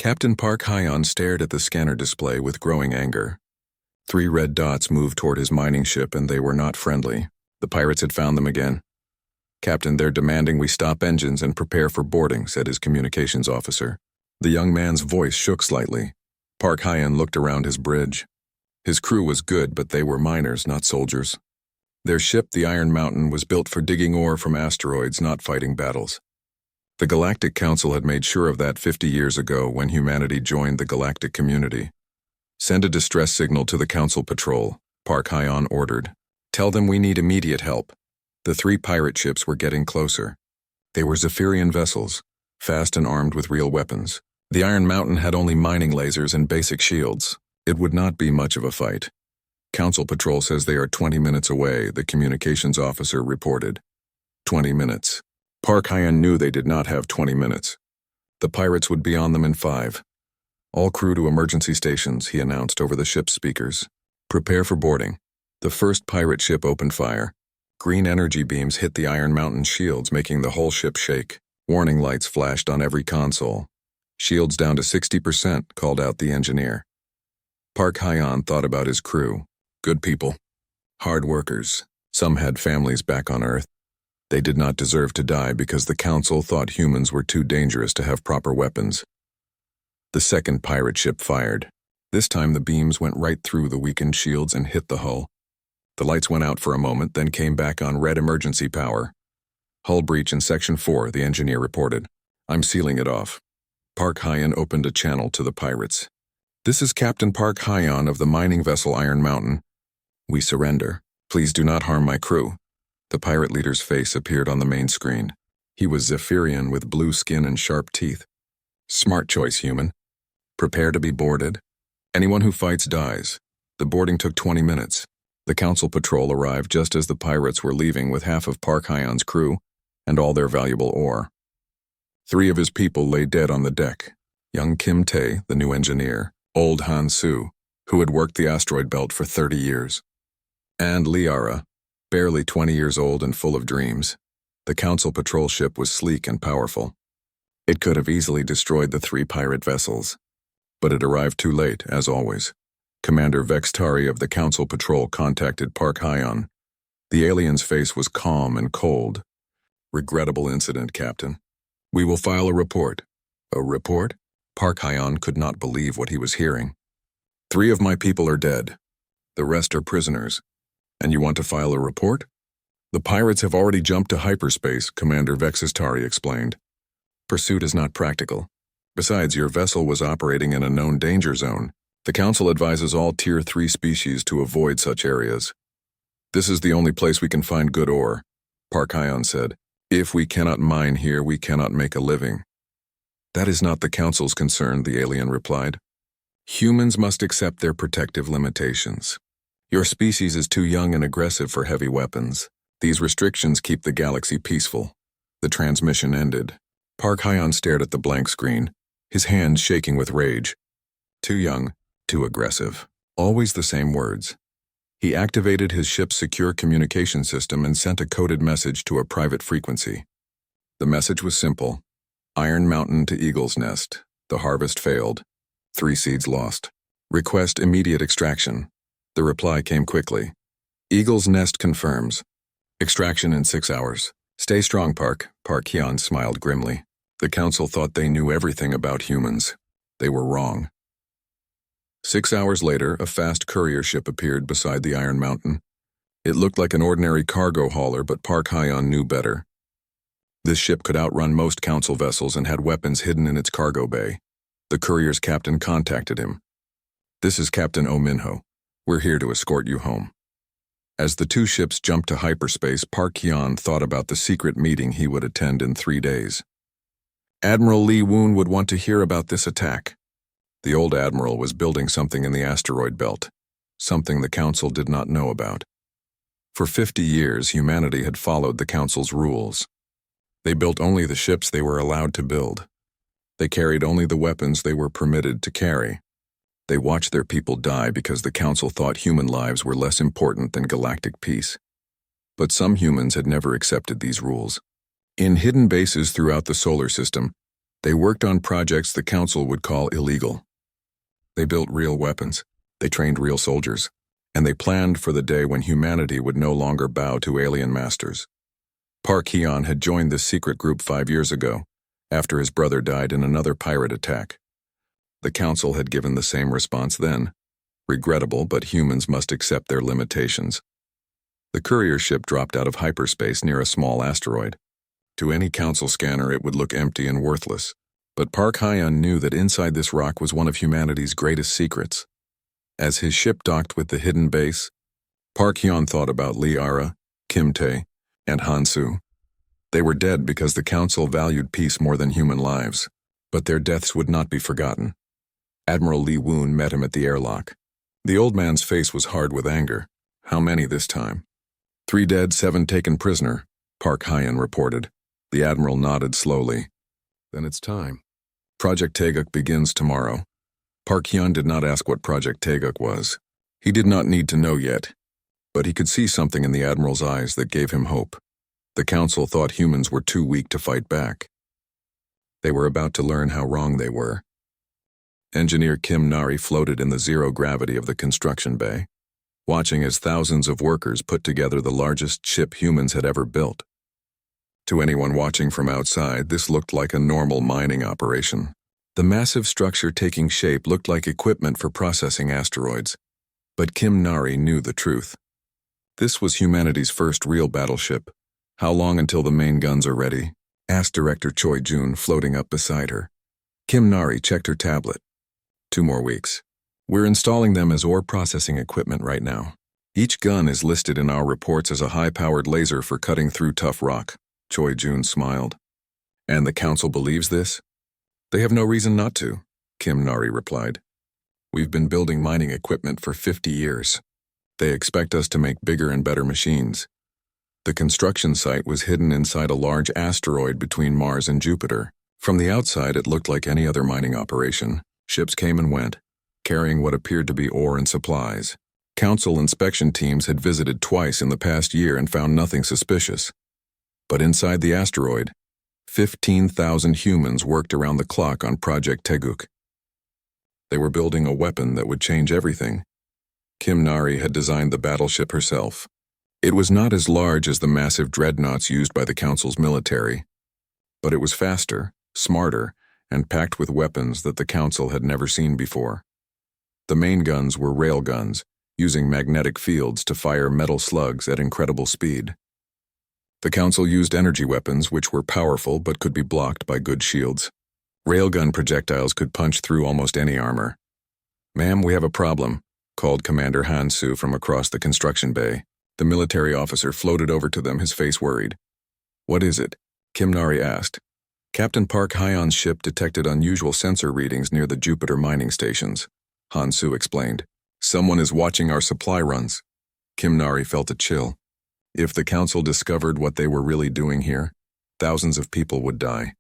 Captain Park Hyon stared at the scanner display with growing anger. 3 red dots moved toward his mining ship, and they were not friendly. The pirates had found them again. "Captain, they're demanding we stop engines and prepare for boarding," said his communications officer. The young man's voice shook slightly. Park Hyon looked around his bridge. His crew was good, but they were miners, not soldiers. Their ship, the Iron Mountain, was built for digging ore from asteroids, not fighting battles. The Galactic Council had made sure of that 50 years ago when humanity joined the galactic community. "Send a distress signal to the Council patrol," Park Hyon ordered. "Tell them we need immediate help." The 3 pirate ships were getting closer. They were Zephyrian vessels, fast and armed with real weapons. The Iron Mountain had only mining lasers and basic shields. It would not be much of a fight. "Council patrol says they are 20 minutes away," the communications officer reported. 20 minutes. Park Hyon knew they did not have 20 minutes. The pirates would be on them in 5. "All crew to emergency stations," he announced over the ship's speakers. "Prepare for boarding." The first pirate ship opened fire. Green energy beams hit the Iron Mountain shields, making the whole ship shake. Warning lights flashed on every console. "Shields down to 60%, called out the engineer. Park Hyon thought about his crew. Good people. Hard workers. Some had families back on Earth. They did not deserve to die because the Council thought humans were too dangerous to have proper weapons. The second pirate ship fired. This time the beams went right through the weakened shields and hit the hull. The lights went out for a moment, then came back on red emergency power. "Hull breach in Section 4, the engineer reported. "I'm sealing it off." Park Hyon opened a channel to the pirates. "This is Captain Park Hyon of the mining vessel Iron Mountain. We surrender. Please do not harm my crew." The pirate leader's face appeared on the main screen. He was Zephyrian with blue skin and sharp teeth. "Smart choice, human. Prepare to be boarded. Anyone who fights dies." The boarding took 20 minutes. The Council patrol arrived just as the pirates were leaving with half of Park Hyon's crew and all their valuable ore. 3 of his people lay dead on the deck. Young Kim Tae, the new engineer, old Han Soo, who had worked the asteroid belt for 30 years, and Liara, barely 20 years old and full of dreams. The Council patrol ship was sleek and powerful. It could have easily destroyed the 3 pirate vessels, but it arrived too late, as always. Commander Vextari of the Council patrol contacted Park Hyon. The alien's face was calm and cold. "Regrettable incident, Captain. We will file a report." "A report?" Park Hyon could not believe what he was hearing. 3 of my people are dead. The rest are prisoners. And you want to file a report?" "The pirates have already jumped to hyperspace," Commander Vextari explained. "Pursuit is not practical. Besides, your vessel was operating in a known danger zone. The Council advises all Tier 3 species to avoid such areas." "This is the only place we can find good ore," Park Hyon said. "If we cannot mine here, we cannot make a living." "That is not the Council's concern," the alien replied. "Humans must accept their protective limitations. Your species is too young and aggressive for heavy weapons. These restrictions keep the galaxy peaceful." The transmission ended. Park Hyon stared at the blank screen, his hands shaking with rage. Too young, too aggressive. Always the same words. He activated his ship's secure communication system and sent a coded message to a private frequency. The message was simple. "Iron Mountain to Eagle's Nest. The harvest failed. 3 seeds lost. Request immediate extraction." The reply came quickly. "Eagle's Nest confirms. Extraction in 6 hours. Stay strong, Park." Park Hyon smiled grimly. The Council thought they knew everything about humans. They were wrong. 6 hours later, a fast courier ship appeared beside the Iron Mountain. It looked like an ordinary cargo hauler, but Park Hyon knew better. This ship could outrun most Council vessels and had weapons hidden in its cargo bay. The courier's captain contacted him. "This is Captain Oh Minho. We're here to escort you home." As the 2 ships jumped to hyperspace, Park Hyon thought about the secret meeting he would attend in 3 days. Admiral Lee Woon would want to hear about this attack. The old admiral was building something in the asteroid belt, something the Council did not know about. For 50 years, humanity had followed the Council's rules. They built only the ships they were allowed to build. They carried only the weapons they were permitted to carry. They watched their people die because the Council thought human lives were less important than galactic peace. But some humans had never accepted these rules. In hidden bases throughout the solar system, They worked on projects the Council would call illegal. They built real weapons, they trained real soldiers, and they planned for the day when humanity would no longer bow to alien masters. Park Hyun had joined this secret group 5 years ago, after his brother died in another pirate attack. The Council had given the same response then. Regrettable, but humans must accept their limitations. The courier ship dropped out of hyperspace near a small asteroid. To any Council scanner it would look empty and worthless, but Park Hyun knew that inside this rock was one of humanity's greatest secrets. As his ship docked with the hidden base, Park Hyun thought about Lee Ara, Kim Tae, and Han Soo. They were dead because the Council valued peace more than human lives, but their deaths would not be forgotten. Admiral Lee Woon met him at the airlock. The old man's face was hard with anger. How many this time? 3 dead, 7 taken prisoner, Park Hyun reported. The Admiral nodded slowly. Then it's time. Project Taeguk begins tomorrow. Park Hyun did not ask what Project Taeguk was. He did not need to know yet, but he could see something in the Admiral's eyes that gave him hope. The Council thought humans were too weak to fight back. They were about to learn how wrong they were. Engineer Kim Nari floated in the zero gravity of the construction bay, watching as thousands of workers put together the largest ship humans had ever built. To anyone watching from outside, this looked like a normal mining operation. The massive structure taking shape looked like equipment for processing asteroids. But Kim Nari knew the truth. This was humanity's first real battleship. How long until the main guns are ready? Asked Director Choi Jun, floating up beside her. Kim Nari checked her tablet. 2 more weeks. We're installing them as ore processing equipment right now. Each gun is listed in our reports as a high-powered laser for cutting through tough rock. Choi Jun smiled. And the Council believes this? They have no reason not to, Kim Nari replied. We've been building mining equipment for 50 years. They expect us to make bigger and better machines. The construction site was hidden inside a large asteroid between Mars and Jupiter. From the outside, it looked like any other mining operation. Ships came and went, carrying what appeared to be ore and supplies. Council inspection teams had visited twice in the past year and found nothing suspicious. But inside the asteroid, 15,000 humans worked around the clock on Project Taeguk. They were building a weapon that would change everything. Kim Nari had designed the battleship herself. It was not as large as the massive dreadnoughts used by the Council's military, but it was faster, smarter, and packed with weapons that the Council had never seen before. The main guns were rail guns, using magnetic fields to fire metal slugs at incredible speed. The Council used energy weapons which were powerful but could be blocked by good shields. Railgun projectiles could punch through almost any armor. "Ma'am, we have a problem," called Commander Han Soo from across the construction bay. The military officer floated over to them, his face worried. "What is it?" Kim Nari asked. Captain Park Hyun's ship detected unusual sensor readings near the Jupiter mining stations. Han Soo explained. "Someone is watching our supply runs." Kim Nari felt a chill. If the Council discovered what they were really doing here, thousands of people would die.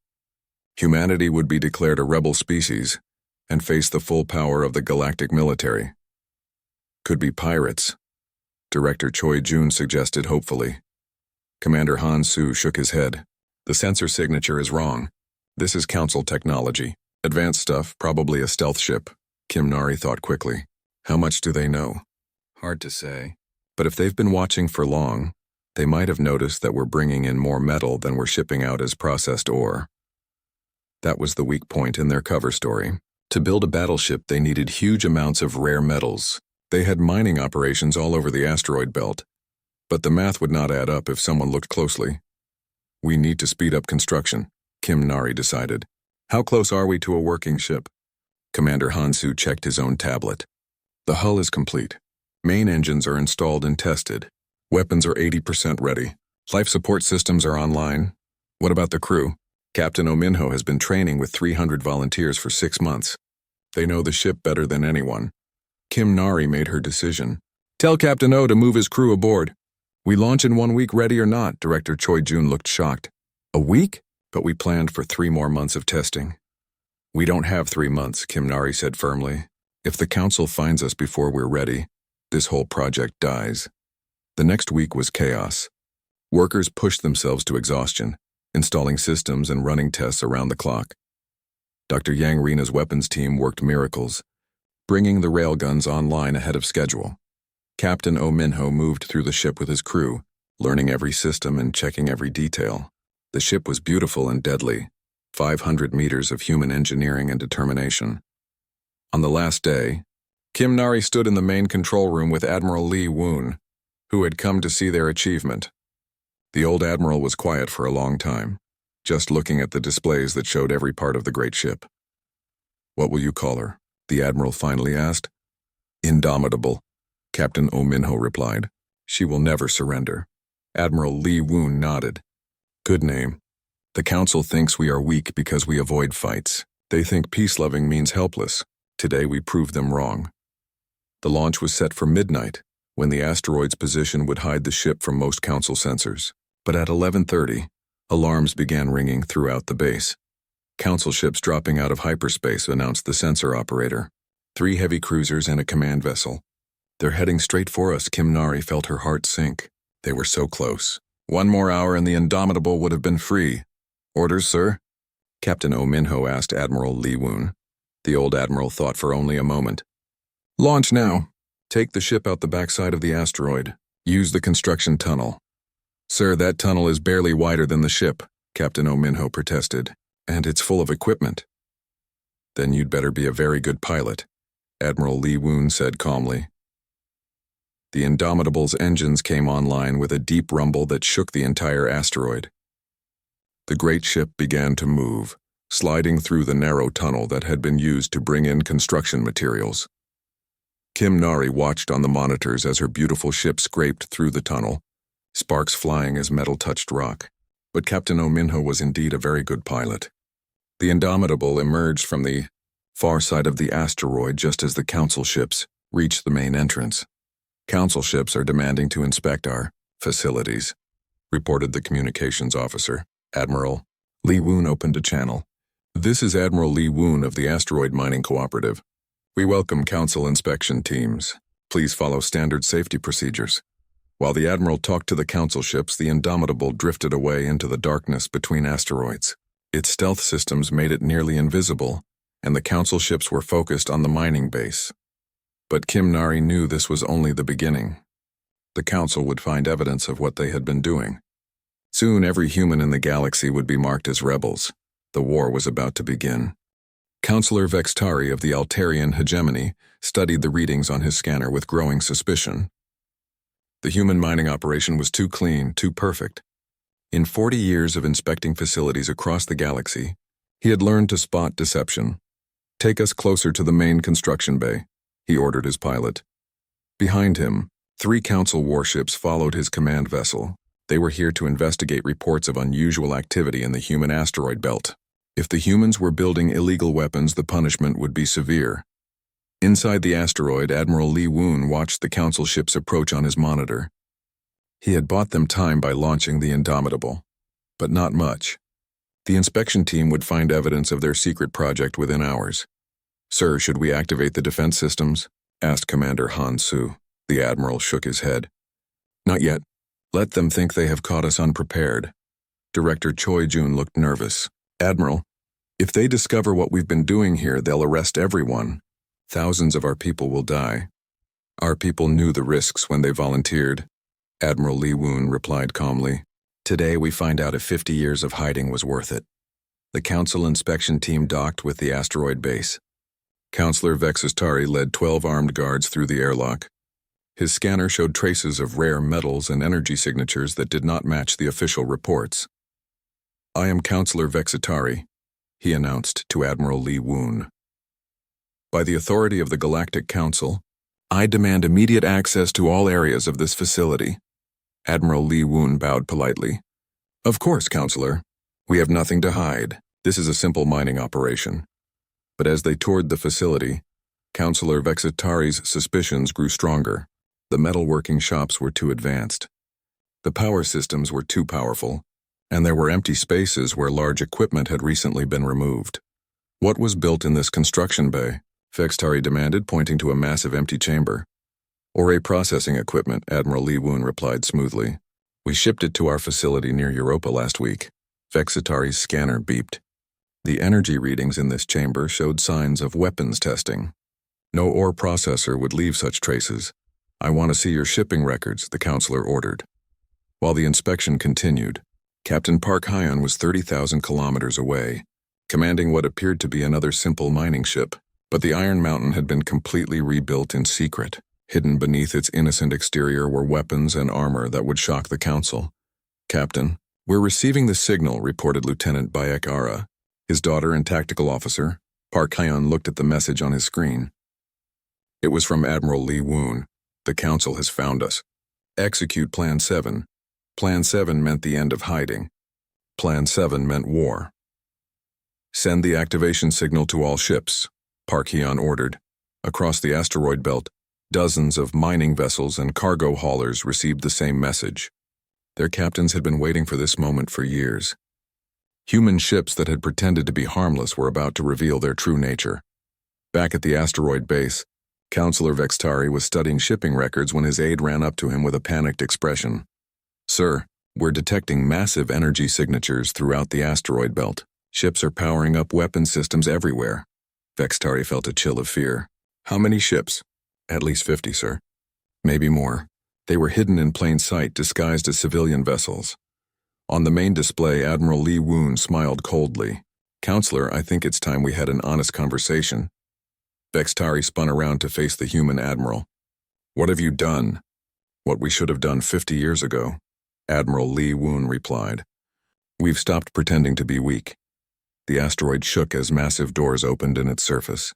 Humanity would be declared a rebel species and face the full power of the galactic military. Could be pirates, Director Choi Jun suggested hopefully. Commander Han Soo shook his head. "The sensor signature is wrong. This is Council technology. Advanced stuff, probably a stealth ship." Kim Nari thought quickly. How much do they know? Hard to say. But if they've been watching for long, they might have noticed that we're bringing in more metal than we're shipping out as processed ore. That was the weak point in their cover story. To build a battleship, they needed huge amounts of rare metals. They had mining operations all over the asteroid belt. But the math would not add up if someone looked closely. "We need to speed up construction," Kim Nari decided. "How close are we to a working ship?" Commander Han Soo checked his own tablet. "The hull is complete. Main engines are installed and tested. Weapons are 80% ready. Life support systems are online. What about the crew? Captain Oh Min-ho has been training with 300 volunteers for 6 months. They know the ship better than anyone." Kim Nari made her decision. "Tell Captain Oh to move his crew aboard. We launch in 1 week, ready or not." Director Choi Jun looked shocked. "A week?" "But we planned for 3 more months of testing." "We don't have 3 months," Kim Nari said firmly. "If the Council finds us before we're ready, this whole project dies." The next week was chaos. Workers pushed themselves to exhaustion, installing systems and running tests around the clock. Dr. Yang Rina's weapons team worked miracles, bringing the railguns online ahead of schedule. Captain Oh Minho moved through the ship with his crew, learning every system and checking every detail. The ship was beautiful and deadly, 500 meters of human engineering and determination. On the last day, Kim Nari stood in the main control room with Admiral Lee Woon, who had come to see their achievement. The old admiral was quiet for a long time, just looking at the displays that showed every part of the great ship. "What will you call her?" the admiral finally asked. "Indomitable," Captain Oh Minho replied. "She will never surrender." Admiral Lee Woon nodded. "Good name. The council thinks we are weak because we avoid fights. They think peace-loving means helpless. Today we proved them wrong." The launch was set for midnight, when the asteroid's position would hide the ship from most council sensors. But at 11:30, alarms began ringing throughout the base. Council ships dropping out of hyperspace announced the sensor operator. 3 heavy cruisers and a command vessel. "They're heading straight for us." Kim Nari felt her heart sink. They were so close. 1 more hour and the Indomitable would have been free. "Orders, sir?" Captain Oh Minho asked Admiral Lee Woon. The old admiral thought for only a moment. "Launch now. Take the ship out the backside of the asteroid. Use the construction tunnel." "Sir, that tunnel is barely wider than the ship," Captain Oh Minho protested, "and it's full of equipment." "Then you'd better be a very good pilot," Admiral Lee Woon said calmly. The Indomitable's engines came online with a deep rumble that shook the entire asteroid. The great ship began to move, sliding through the narrow tunnel that had been used to bring in construction materials. Kim Nari watched on the monitors as her beautiful ship scraped through the tunnel, sparks flying as metal touched rock. But Captain Oh Minho was indeed a very good pilot. The Indomitable emerged from the far side of the asteroid just as the council ships reached the main entrance. "Council ships are demanding to inspect our facilities," reported the communications officer. Admiral Lee Woon opened a channel. "This is Admiral Lee Woon of the Asteroid Mining Cooperative. We welcome council inspection teams. Please follow standard safety procedures." While the admiral talked to the council ships, the Indomitable drifted away into the darkness between asteroids. Its stealth systems made it nearly invisible, and the council ships were focused on the mining base. But Kim Nari knew this was only the beginning. The council would find evidence of what they had been doing. Soon every human in the galaxy would be marked as rebels. The war was about to begin. Councillor Vextari of the Altarian hegemony studied the readings on his scanner with growing suspicion. The human mining operation was too clean, too perfect. In 40 years of inspecting facilities across the galaxy, he had learned to spot deception. "Take us closer to the main construction bay," he ordered his pilot. Behind him, 3 council warships followed his command vessel. They were here to investigate reports of unusual activity in the human asteroid belt. If the humans were building illegal weapons, the punishment would be severe. Inside the asteroid, Admiral Lee Woon watched the council ships approach on his monitor. He had bought them time by launching the Indomitable, but not much. The inspection team would find evidence of their secret project within hours. "Sir, should we activate the defense systems?" asked Commander Han Su. The admiral shook his head. "Not yet. Let them think they have caught us unprepared." Director Choi Jun looked nervous. "Admiral, if they discover what we've been doing here, they'll arrest everyone. Thousands of our people will die." "Our people knew the risks when they volunteered," Admiral Lee Woon replied calmly. "Today we find out if 50 years of hiding was worth it." The council inspection team docked with the asteroid base. Councillor Vexistari led 12 armed guards through the airlock. His scanner showed traces of rare metals and energy signatures that did not match the official reports. "I am Councillor Vexitari," he announced to Admiral Lee Woon. "By the authority of the Galactic Council, I demand immediate access to all areas of this facility." Admiral Lee Woon bowed politely. "Of course, Councillor. We have nothing to hide. This is a simple mining operation." But as they toured the facility, Councillor Vexitari's suspicions grew stronger. The metalworking shops were too advanced. The power systems were too powerful, and there were empty spaces where large equipment had recently been removed. "What was built in this construction bay?" Vextari demanded, pointing to a massive empty chamber. "Ore processing equipment," Admiral Lee Woon replied smoothly. "We shipped it to our facility near Europa last week." Vexitari's scanner beeped. The energy readings in this chamber showed signs of weapons testing. No ore processor would leave such traces. I want to see your shipping records, the counselor ordered. While the inspection continued, Captain Park Hyon was 30,000 kilometers away, commanding what appeared to be another simple mining ship, but the Iron Mountain had been completely rebuilt in secret. Hidden beneath its innocent exterior were weapons and armor that would shock the council. Captain, we're receiving the signal, reported Lieutenant Bayek Ara, his daughter and tactical officer. Park Hyon looked at the message on his screen. It was from Admiral Lee Woon. The council has found us. Execute Plan 7. Plan 7 meant the end of hiding. Plan 7 meant war. Send the activation signal to all ships, Park Hyon ordered. Across the asteroid belt, dozens of mining vessels and cargo haulers received the same message. Their captains had been waiting for this moment for years. Human ships that had pretended to be harmless were about to reveal their true nature. Back at the asteroid base, Counselor Vextari was studying shipping records when his aide ran up to him with a panicked expression. Sir, we're detecting massive energy signatures throughout the asteroid belt. Ships are powering up weapon systems everywhere. Vextari felt a chill of fear. How many ships? At least 50, sir. Maybe more. They were hidden in plain sight, disguised as civilian vessels. On the main display, Admiral Lee Woon smiled coldly. Counselor, I think it's time we had an honest conversation. Vextari spun around to face the human admiral. What have you done? What we should have done 50 years ago, Admiral Lee Woon replied. We've stopped pretending to be weak. The asteroid shook as massive doors opened in its surface.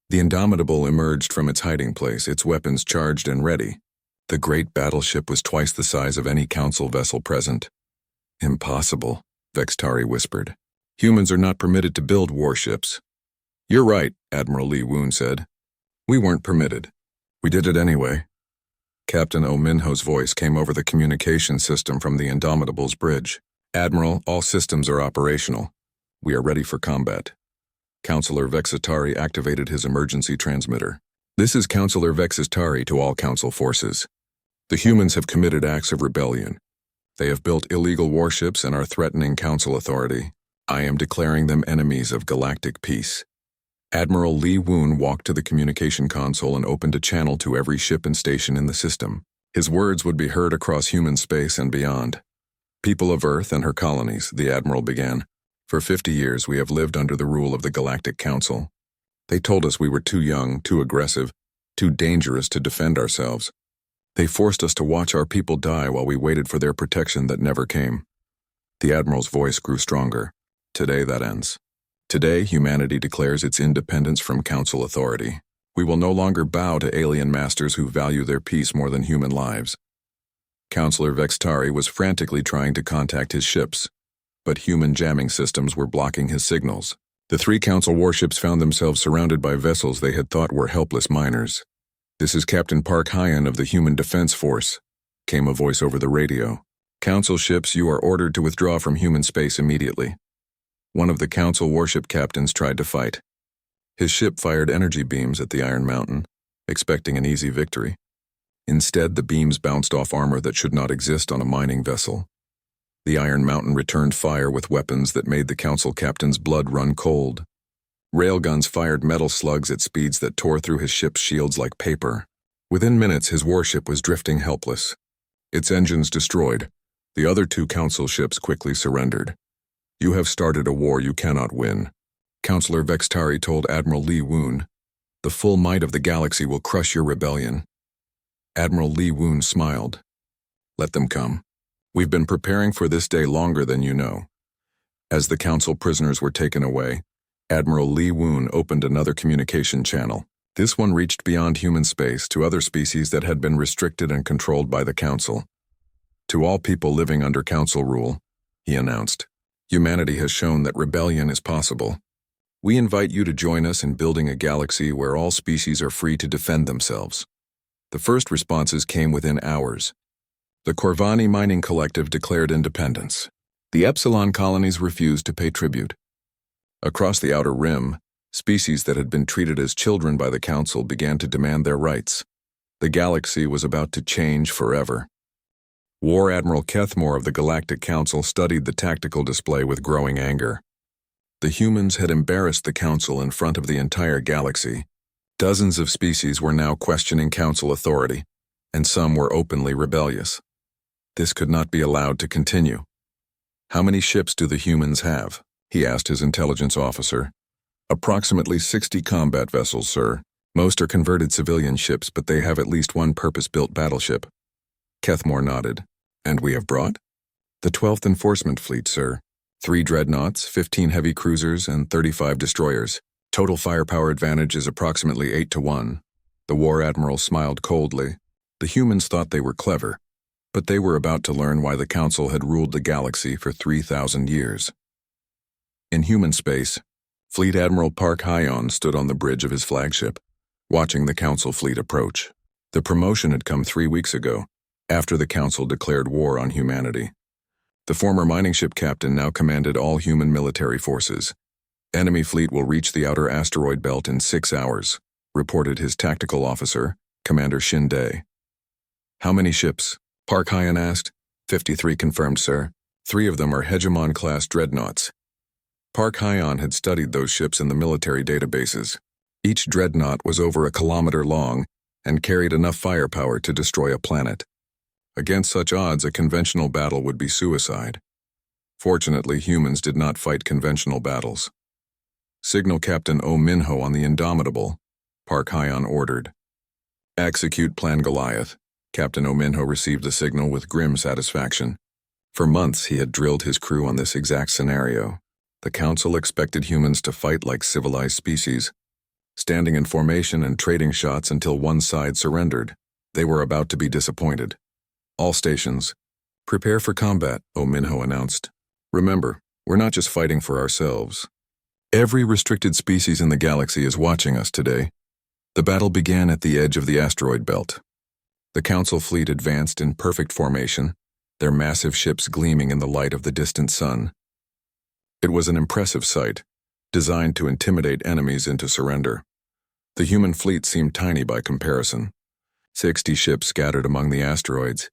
The Indomitable emerged from its hiding place, its weapons charged and ready. The great battleship was twice the size of any council vessel present. Impossible, Vextari whispered. Humans are not permitted to build warships. You're right, Admiral Lee Woon said. We weren't permitted. We did it anyway. Captain O'Minho's voice came over the communication system from the Indomitable's bridge. Admiral, all systems are operational. We are ready for combat. Counselor Vexitari activated his emergency transmitter. This is Counselor Vexitari to all council forces. The humans have committed acts of rebellion. They have built illegal warships and are threatening council authority. I am declaring them enemies of galactic peace. Admiral Lee Woon walked to the communication console and opened a channel to every ship and station in the system. His words would be heard across human space and beyond. People of Earth and her colonies, the Admiral began. For 50 years we have lived under the rule of the Galactic Council. They told us we were too young, too aggressive, too dangerous to defend ourselves. They forced us to watch our people die while we waited for their protection that never came. The Admiral's voice grew stronger. Today that ends. Today, humanity declares its independence from council authority. We will no longer bow to alien masters who value their peace more than human lives. Counselor Vextari was frantically trying to contact his ships, but human jamming systems were blocking his signals. The 3 council warships found themselves surrounded by vessels they had thought were helpless miners. This is Captain Park Hyon of the Human Defense Force, came a voice over the radio. Council ships, you are ordered to withdraw from human space immediately. One of the council warship captains tried to fight. His ship fired energy beams at the Iron Mountain, expecting an easy victory. Instead, the beams bounced off armor that should not exist on a mining vessel. The Iron Mountain returned fire with weapons that made the council captain's blood run cold. Railguns fired metal slugs at speeds that tore through his ship's shields like paper. Within minutes, his warship was drifting helpless. Its engines destroyed, the other 2 council ships quickly surrendered. You have started a war you cannot win. Counselor Vextari told Admiral Lee Woon. The full might of the galaxy will crush your rebellion. Admiral Lee Woon smiled. Let them come. We've been preparing for this day longer than you know. As the council prisoners were taken away, Admiral Lee Woon opened another communication channel. This one reached beyond human space to other species that had been restricted and controlled by the council. To all people living under council rule, he announced, humanity has shown that rebellion is possible. We invite you to join us in building a galaxy where all species are free to defend themselves. The first responses came within hours. The Corvani Mining Collective declared independence. The Epsilon colonies refused to pay tribute. Across the Outer Rim, species that had been treated as children by the Council began to demand their rights. The galaxy was about to change forever. War Admiral Kethmore of the Galactic Council studied the tactical display with growing anger. The humans had embarrassed the Council in front of the entire galaxy. Dozens of species were now questioning Council authority, and some were openly rebellious. This could not be allowed to continue. "How many ships do the humans have?" he asked his intelligence officer. "Approximately 60 combat vessels, sir. Most are converted civilian ships, but they have at least one purpose-built battleship." Kethmore nodded. "And we have brought?" "The 12th Enforcement Fleet, sir. 3 dreadnoughts, 15 heavy cruisers, and 35 destroyers. Total firepower advantage is approximately 8-1. The War Admiral smiled coldly. The humans thought they were clever, but they were about to learn why the Council had ruled the galaxy for 3,000 years. In human space, Fleet Admiral Park Hyon stood on the bridge of his flagship, watching the Council fleet approach. The promotion had come 3 weeks ago, after the Council declared war on humanity. The former mining ship captain now commanded all human military forces. "Enemy fleet will reach the outer asteroid belt in 6 hours, reported his tactical officer, Commander Shinde. "How many ships?" Park Hyon asked. 53 confirmed, sir. 3 of them are Hegemon-class dreadnoughts. Park Hyon had studied those ships in the military databases. Each dreadnought was over 1 kilometer long and carried enough firepower to destroy a planet. Against such odds, a conventional battle would be suicide. Fortunately, humans did not fight conventional battles. "Signal Captain O. Minho on the Indomitable," Park Hyon ordered. "Execute Plan Goliath." Captain O. Minho received the signal with grim satisfaction. For months he had drilled his crew on this exact scenario. The Council expected humans to fight like civilized species, standing in formation and trading shots until one side surrendered. They were about to be disappointed. "All stations, prepare for combat," O. Minho announced. "Remember, we're not just fighting for ourselves. Every restricted species in the galaxy is watching us today." The battle began at the edge of the asteroid belt. The Council fleet advanced in perfect formation, their massive ships gleaming in the light of the distant sun. It was an impressive sight, designed to intimidate enemies into surrender. The human fleet seemed tiny by comparison. 60 ships scattered among the asteroids,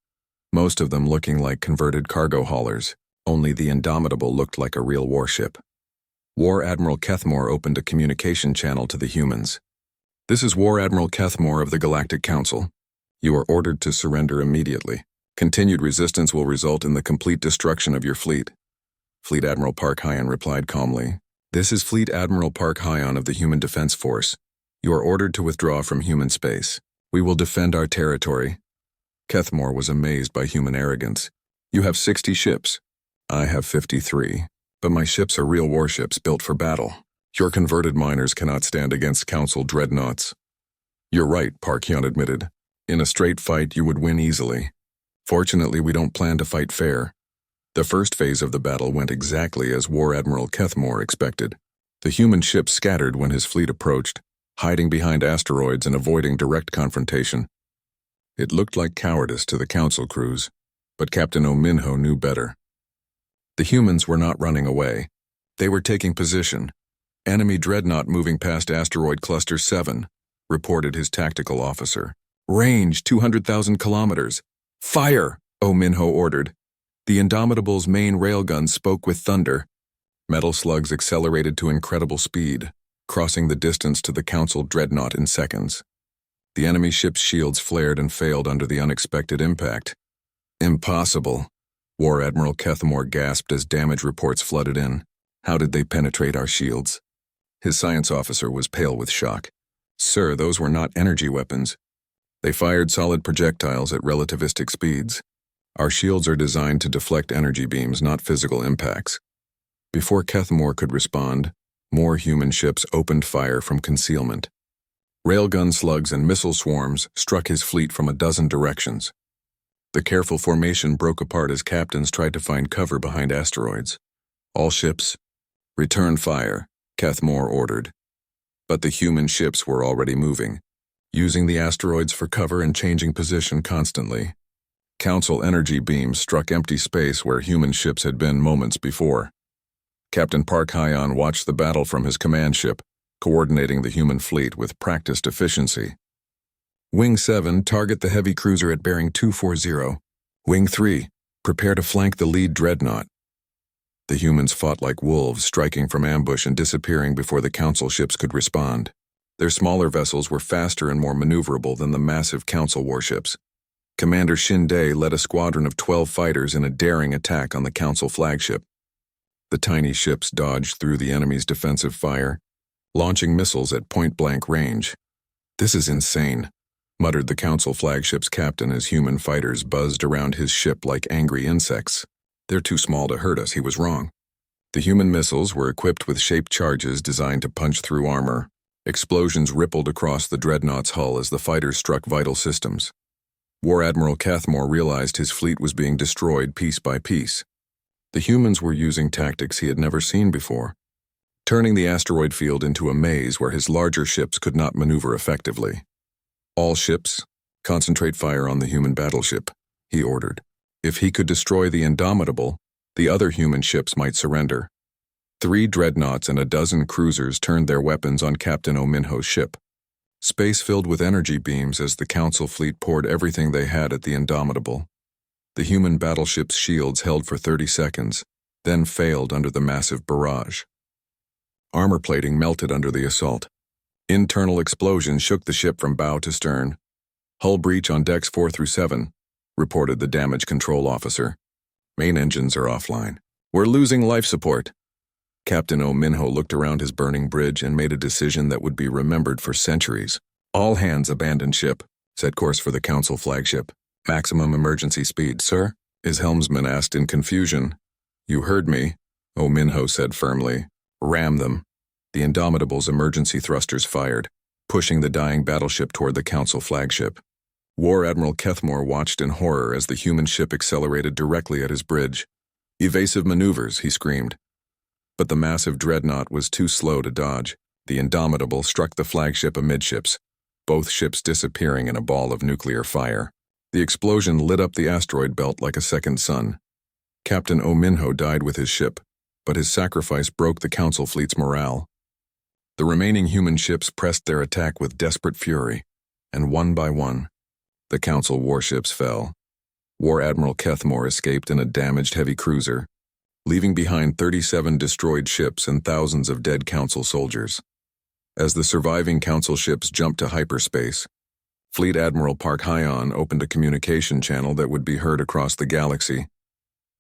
most of them looking like converted cargo haulers. Only the Indomitable looked like a real warship. War Admiral Kethmore opened a communication channel to the humans. "This is War Admiral Kethmore of the Galactic Council. You are ordered to surrender immediately. Continued resistance will result in the complete destruction of your fleet." Fleet Admiral Park Hyon replied calmly. "This is Fleet Admiral Park Hyon of the Human Defense Force. You are ordered to withdraw from human space. We will defend our territory." Kethmore was amazed by human arrogance. "You have 60 ships. I have 53. But my ships are real warships built for battle. Your converted miners cannot stand against Council dreadnoughts." "You're right," Park Hyon admitted. "In a straight fight, you would win easily. Fortunately, we don't plan to fight fair." The first phase of the battle went exactly as War Admiral Kethmore expected. The human ships scattered when his fleet approached, hiding behind asteroids and avoiding direct confrontation. It looked like cowardice to the Council crews, but Captain O. Minho knew better. The humans were not running away. They were taking position. "Enemy dreadnought moving past asteroid cluster 7, reported his tactical officer. "Range 200,000 kilometers. Fire!" O. Minho ordered. The Indomitable's main railgun spoke with thunder. Metal slugs accelerated to incredible speed, crossing the distance to the Council dreadnought in seconds. The enemy ship's shields flared and failed under the unexpected impact. "Impossible," War Admiral Kethmore gasped as damage reports flooded in. "How did they penetrate our shields?" His science officer was pale with shock. "Sir, those were not energy weapons. They fired solid projectiles at relativistic speeds. Our shields are designed to deflect energy beams, not physical impacts." Before Kethmore could respond, more human ships opened fire from concealment. Railgun slugs and missile swarms struck his fleet from a dozen directions. The careful formation broke apart as captains tried to find cover behind asteroids. "All ships, return fire," Kethmore ordered. But the human ships were already moving, using the asteroids for cover and changing position constantly. Council energy beams struck empty space where human ships had been moments before. Captain Park Hyon watched the battle from his command ship, coordinating the human fleet with practiced efficiency. "Wing 7, target the heavy cruiser at bearing 240. Wing 3, prepare to flank the lead dreadnought." The humans fought like wolves, striking from ambush and disappearing before the Council ships could respond. Their smaller vessels were faster and more maneuverable than the massive Council warships. Commander Shinde led a squadron of 12 fighters in a daring attack on the Council flagship. The tiny ships dodged through the enemy's defensive fire, launching missiles at point-blank range. "This is insane," muttered the Council flagship's captain as human fighters buzzed around his ship like angry insects. "They're too small to hurt us," he was wrong. The human missiles were equipped with shaped charges designed to punch through armor. Explosions rippled across the dreadnought's hull as the fighters struck vital systems. War Admiral Cathmore realized his fleet was being destroyed piece by piece. The humans were using tactics he had never seen before, turning the asteroid field into a maze where his larger ships could not maneuver effectively. "All ships, concentrate fire on the human battleship," he ordered. If he could destroy the Indomitable, the other human ships might surrender. 3 dreadnoughts and a dozen cruisers turned their weapons on Captain Ominho's ship. Space filled with energy beams as the Council fleet poured everything they had at the Indomitable. The human battleship's shields held for 30 seconds, then failed under the massive barrage. Armor plating melted under the assault. Internal explosions shook the ship from bow to stern. "Hull breach on decks 4 through 7, reported the damage control officer. "Main engines are offline. We're losing life support." Captain Ominho looked around his burning bridge and made a decision that would be remembered for centuries. "All hands abandon ship. Set course for the Council flagship. Maximum emergency speed, sir?" his helmsman asked in confusion. "You heard me," Ominho said firmly. "Ram them." The Indomitable's emergency thrusters fired, pushing the dying battleship toward the Council flagship. War Admiral Cathmore watched in horror as the human ship accelerated directly at his bridge. "Evasive maneuvers," he screamed. But the massive dreadnought was too slow to dodge. The Indomitable struck the flagship amidships, both ships disappearing in a ball of nuclear fire. The explosion lit up the asteroid belt like a second sun. Captain Ominho died with his ship, but his sacrifice broke the Council fleet's morale. The remaining human ships pressed their attack with desperate fury, and one by one, the Council warships fell. War Admiral Cathmore escaped in a damaged heavy cruiser, leaving behind 37 destroyed ships and thousands of dead Council soldiers. As the surviving Council ships jumped to hyperspace, Fleet Admiral Park Hyon opened a communication channel that would be heard across the galaxy.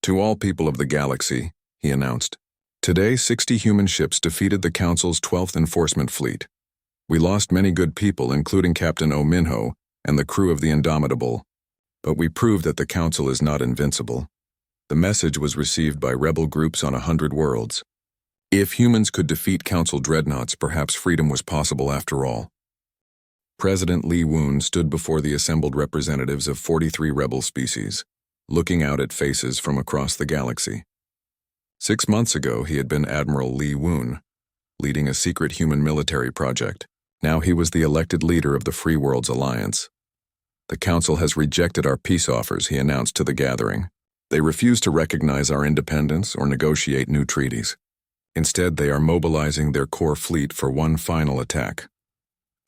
"To all people of the galaxy," he announced, "today 60 human ships defeated the Council's 12th Enforcement Fleet. We lost many good people, including Captain Ominho and the crew of the Indomitable, but we proved that the Council is not invincible." The message was received by rebel groups on 100 worlds. If humans could defeat Council dreadnoughts, perhaps freedom was possible after all. President Lee Woon stood before the assembled representatives of 43 rebel species, looking out at faces from across the galaxy. 6 months ago, he had been Admiral Lee Woon, leading a secret human military project. Now he was the elected leader of the Free Worlds Alliance. "The Council has rejected our peace offers," he announced to the gathering. "They refuse to recognize our independence or negotiate new treaties. Instead, they are mobilizing their core fleet for one final attack."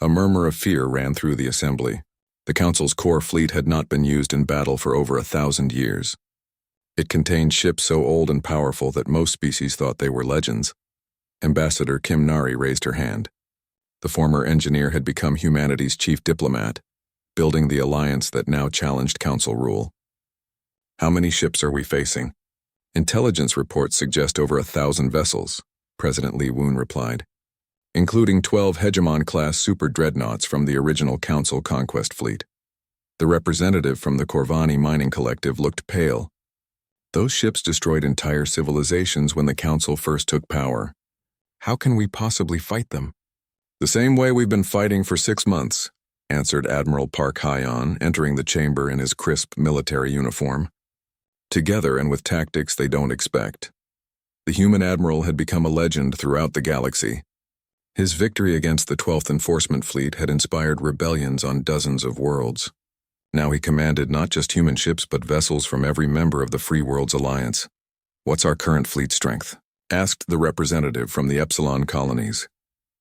A murmur of fear ran through the assembly. The Council's core fleet had not been used in battle for over 1,000 years. It contained ships so old and powerful that most species thought they were legends. Ambassador Kim Nari raised her hand. The former engineer had become humanity's chief diplomat, building the alliance that now challenged Council rule. "How many ships are we facing?" "Intelligence reports suggest over 1,000 vessels," President Lee Woon replied, "including 12 Hegemon-class super dreadnoughts from the original Council conquest fleet." The representative from the Corvani mining collective looked pale. "Those ships destroyed entire civilizations when the Council first took power. How can we possibly fight them?" "The same way we've been fighting for 6 months," answered Admiral Park Hyon, entering the chamber in his crisp military uniform. Together and with tactics they don't expect. The human admiral had become a legend throughout the galaxy. His victory against the 12th Enforcement Fleet had inspired rebellions on dozens of worlds. Now he commanded not just human ships but vessels from every member of the Free Worlds Alliance. "What's our current fleet strength?" asked the representative from the Epsilon colonies.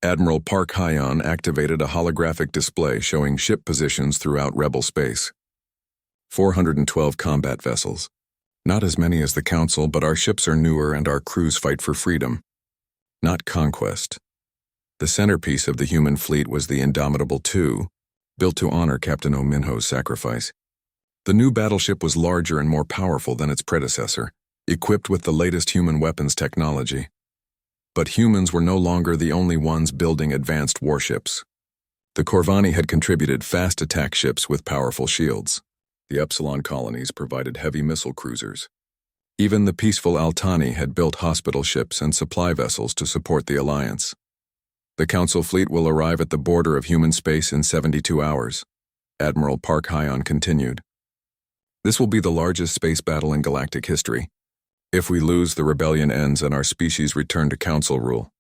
Admiral Park Hyon activated a holographic display showing ship positions throughout rebel space. 412 combat vessels, Not as many as the Council, but our ships are newer and our crews fight for freedom, not conquest. The centerpiece of the human fleet was the Indomitable II, built to honor Captain O'Minho's sacrifice. The new battleship was larger and more powerful than its predecessor, equipped with the latest human weapons technology. But humans were no longer the only ones building advanced warships. The Corvani had contributed fast attack ships with powerful shields. The Epsilon colonies provided heavy missile cruisers. Even the peaceful Altani had built hospital ships and supply vessels to support the Alliance. The Council fleet will arrive at the border of human space in 72 hours, Admiral Park Hyon continued. This will be the largest space battle in galactic history. If we lose, the rebellion ends and our species return to Council rule.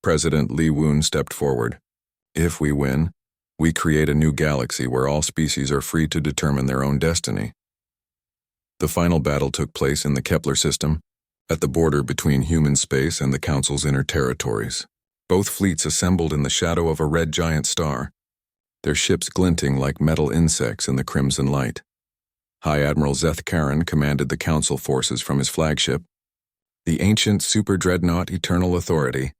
President Lee Woon stepped forward. If we win, we create a new galaxy where all species are free to determine their own destiny. The final battle took place in the Kepler system, at the border between human space and the Council's inner territories. Both fleets assembled in the shadow of a red giant star, their ships glinting like metal insects in the crimson light. High Admiral Zeth Karen commanded the Council forces from his flagship, the ancient super-dreadnought Eternal Authority.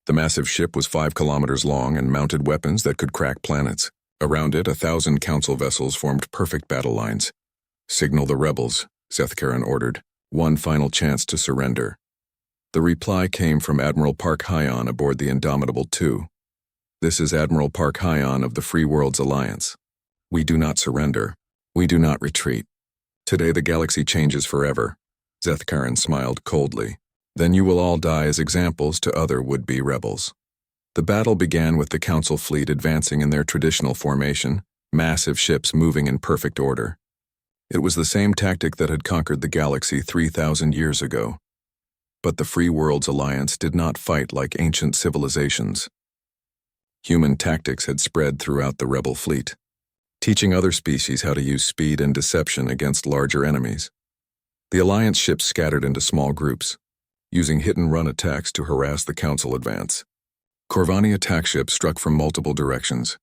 The massive ship was 5 kilometers long and mounted weapons that could crack planets. Around it, 1,000 Council vessels formed perfect battle lines. Signal the rebels, Zeth Karen ordered. One final chance to surrender. The reply came from Admiral Park Hyon aboard the Indomitable II. This is Admiral Park Hyon of the Free Worlds Alliance. We do not surrender. We do not retreat. Today the galaxy changes forever. Zeth Karen smiled coldly. Then you will all die as examples to other would-be rebels. The battle began with the Council fleet advancing in their traditional formation, massive ships moving in perfect order. It was the same tactic that had conquered the galaxy 3,000 years ago. But the Free Worlds Alliance did not fight like ancient civilizations. Human tactics had spread throughout the rebel fleet, teaching other species how to use speed and deception against larger enemies. The Alliance ships scattered into small groups, using hit-and-run attacks to harass the Council advance. Corvani attack ships struck from multiple directions,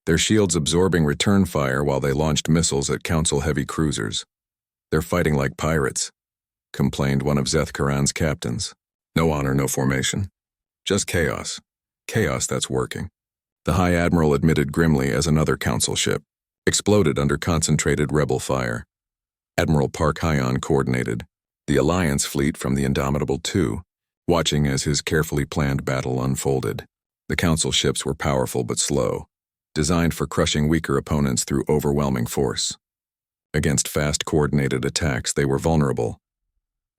their shields absorbing return fire while they launched missiles at Council heavy cruisers. They're fighting like pirates, complained one of Zeth Karan's captains. No honor, no formation. Just chaos. Chaos that's working. The High Admiral admitted grimly as another Council ship exploded under concentrated rebel fire. Admiral Park Hyon coordinated the Alliance fleet from the Indomitable II, watching as his carefully planned battle unfolded. The Council ships were powerful but slow, designed for crushing weaker opponents through overwhelming force. Against fast, coordinated attacks, they were vulnerable.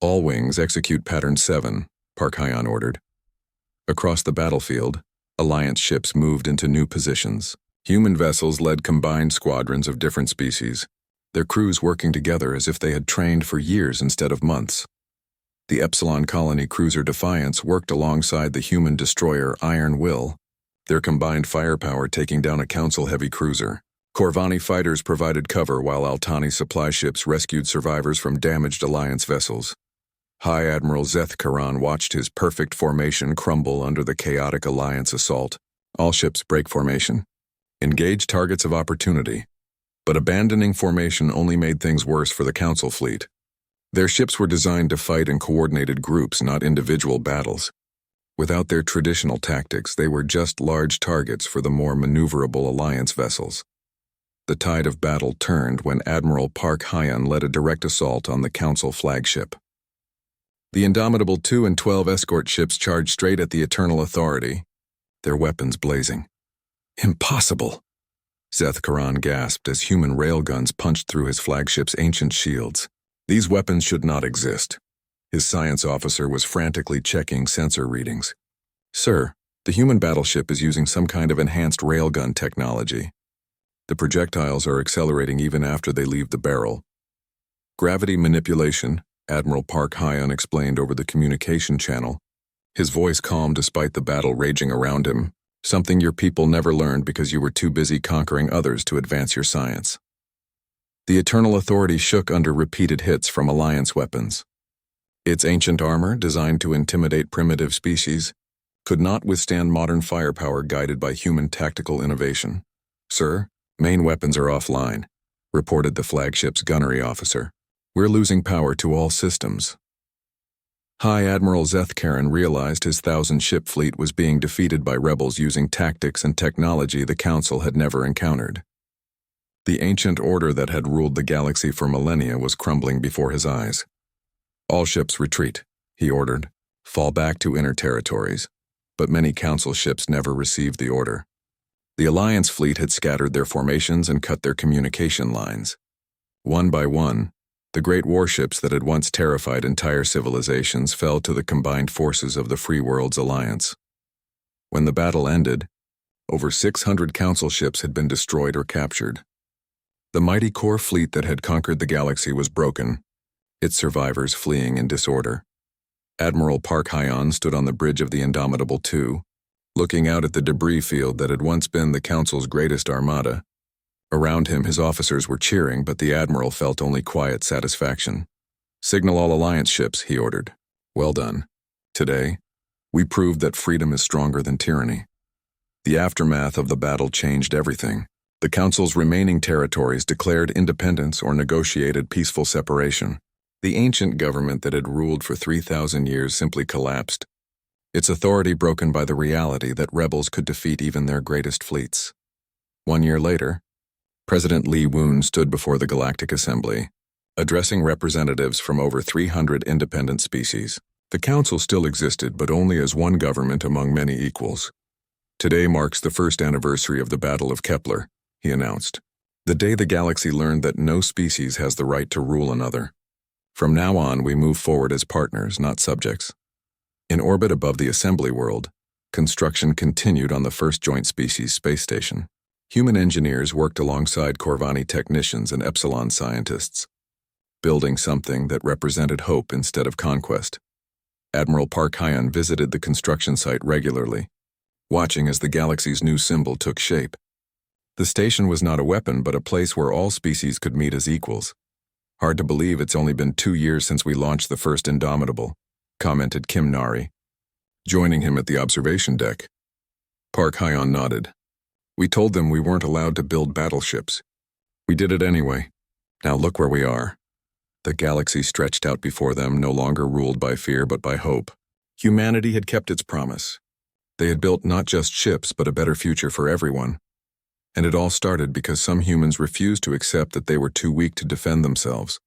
All wings execute Pattern 7, Park Hyon ordered. Across the battlefield, Alliance ships moved into new positions. Human vessels led combined squadrons of different species, their crews working together as if they had trained for years instead of months. The Epsilon colony cruiser Defiance worked alongside the human destroyer Iron Will, their combined firepower taking down a Council heavy cruiser. Corvani fighters provided cover while Altani supply ships rescued survivors from damaged Alliance vessels. High Admiral Zeth Karan watched his perfect formation crumble under the chaotic Alliance assault. All ships break formation. Engage targets of opportunity. But abandoning formation only made things worse for the Council fleet. Their ships were designed to fight in coordinated groups, not individual battles. Without their traditional tactics, they were just large targets for the more maneuverable Alliance vessels. The tide of battle turned when Admiral Park Hyon led a direct assault on the Council flagship. The Indomitable II and 12 escort ships charged straight at the Eternal Authority, their weapons blazing. Impossible! Zeth Karan gasped as human railguns punched through his flagship's ancient shields. These weapons should not exist. His science officer was frantically checking sensor readings. Sir, the human battleship is using some kind of enhanced railgun technology. The projectiles are accelerating even after they leave the barrel. Gravity manipulation, Admiral Park Hyon explained over the communication channel, his voice calm despite the battle raging around him. Something your people never learned because you were too busy conquering others to advance your science. The Eternal Authority shook under repeated hits from Alliance weapons. Its ancient armor, designed to intimidate primitive species, could not withstand modern firepower guided by human tactical innovation. Sir, main weapons are offline, reported the flagship's gunnery officer. We're losing power to all systems. High Admiral Zethkaren realized his 1,000-ship fleet was being defeated by rebels using tactics and technology the Council had never encountered. The ancient order that had ruled the galaxy for millennia was crumbling before his eyes. All ships retreat, he ordered. Fall back to inner territories. But many Council ships never received the order. The Alliance fleet had scattered their formations and cut their communication lines. One by one, the great warships that had once terrified entire civilizations fell to the combined forces of the Free World's alliance. When the battle ended, over 600 Council ships had been destroyed or captured. The mighty core fleet that had conquered the galaxy was broken, its survivors fleeing in disorder. Admiral Park Hyon stood on the bridge of the Indomitable II, looking out at the debris field that had once been the Council's greatest armada. Around him, his officers were cheering, but the Admiral felt only quiet satisfaction. "Signal all Alliance ships," he ordered. "Well done. Today, we proved that freedom is stronger than tyranny." The aftermath of the battle changed everything. The Council's remaining territories declared independence or negotiated peaceful separation. The ancient government that had ruled for 3,000 years simply collapsed, its authority broken by the reality that rebels could defeat even their greatest fleets. 1 year later, President Lee Woon stood before the Galactic Assembly, addressing representatives from over 300 independent species. The Council still existed, but only as one government among many equals. "Today marks the first anniversary of the Battle of Kepler," he announced. "The day the galaxy learned that no species has the right to rule another. From now on, we move forward as partners, not subjects." In orbit above the assembly world, construction continued on the first joint species space station. Human engineers worked alongside Corvani technicians and Epsilon scientists, building something that represented hope instead of conquest. Admiral Park Hyon visited the construction site regularly, watching as the galaxy's new symbol took shape. The station was not a weapon, but a place where all species could meet as equals. "Hard to believe it's only been 2 years since we launched the first Indomitable," commented Kim Nari, joining him at the observation deck. Park Hyon nodded. "We told them we weren't allowed to build battleships. We did it anyway. Now look where we are." The galaxy stretched out before them, no longer ruled by fear but by hope. Humanity had kept its promise. They had built not just ships, but a better future for everyone. And it all started because some humans refused to accept that they were too weak to defend themselves.